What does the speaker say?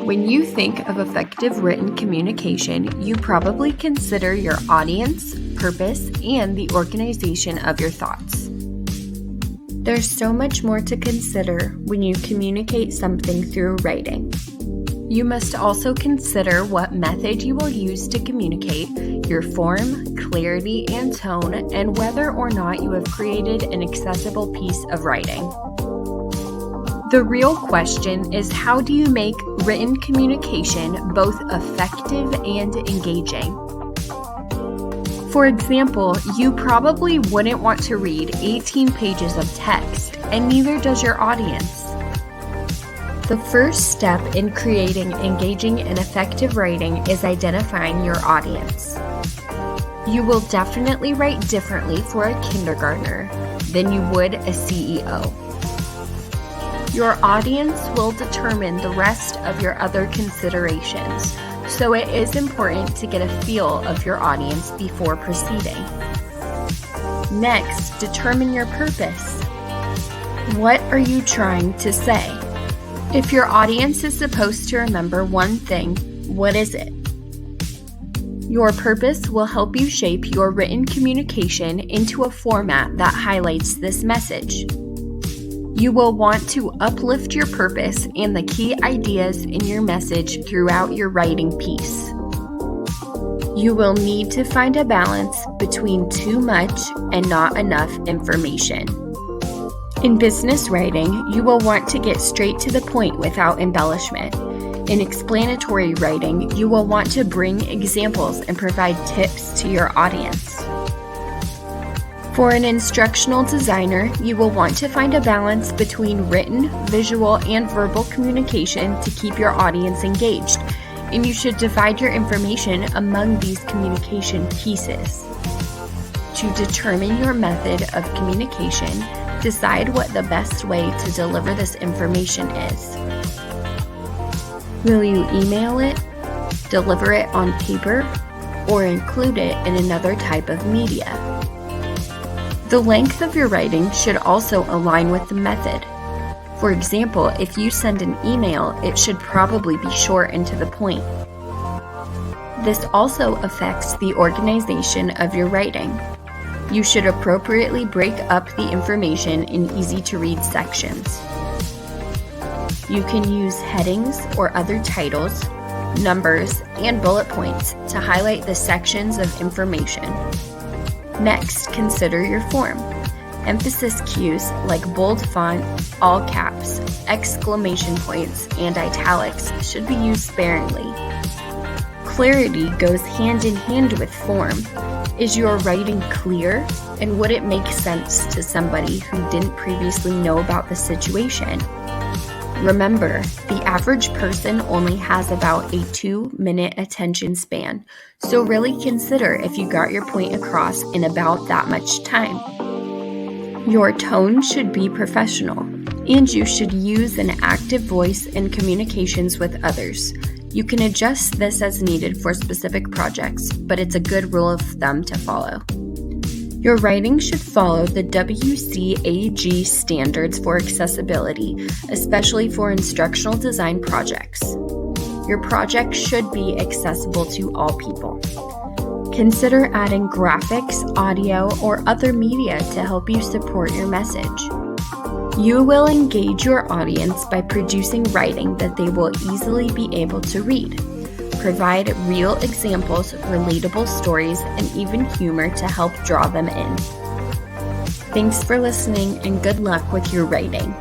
When you think of effective written communication, you probably consider your audience, purpose, and the organization of your thoughts. There's so much more to consider when you communicate something through writing. You must also consider what method you will use to communicate, your form, clarity, and tone, and whether or not you have created an accessible piece of writing. The real question is, how do you make written communication both effective and engaging? For example, you probably wouldn't want to read 18 pages of text, and neither does your audience. The first step in creating engaging and effective writing is identifying your audience. You will definitely write differently for a kindergartner than you would a CEO. Your audience will determine the rest of your other considerations, so it is important to get a feel of your audience before proceeding. Next, determine your purpose. What are you trying to say? If your audience is supposed to remember one thing, what is it? Your purpose will help you shape your written communication into a format that highlights this message. You will want to uplift your purpose and the key ideas in your message throughout your writing piece. You will need to find a balance between too much and not enough information. In business writing, you will want to get straight to the point without embellishment. In explanatory writing, you will want to bring examples and provide tips to your audience. For an instructional designer, you will want to find a balance between written, visual, and verbal communication to keep your audience engaged, and you should divide your information among these communication pieces. To determine your method of communication, decide what the best way to deliver this information is. Will you email it, deliver it on paper, or include it in another type of media? The length of your writing should also align with the method. For example, if you send an email, it should probably be short and to the point. This also affects the organization of your writing. You should appropriately break up the information in easy-to-read sections. You can use headings or other titles, numbers, and bullet points to highlight the sections of information. Next, consider your form. Emphasis cues like bold font, all caps, exclamation points, and italics should be used sparingly. Clarity goes hand in hand with form. Is your writing clear, and would it make sense to somebody who didn't previously know about the situation? Remember, the average person only has about a 2-minute attention span, so really consider if you got your point across in about that much time. Your tone should be professional, and you should use an active voice in communications with others. You can adjust this as needed for specific projects, but it's a good rule of thumb to follow. Your writing should follow the WCAG standards for accessibility, especially for instructional design projects. Your project should be accessible to all people. Consider adding graphics, audio, or other media to help you support your message. You will engage your audience by producing writing that they will easily be able to read. Provide real examples, relatable stories, and even humor to help draw them in. Thanks for listening, and good luck with your writing.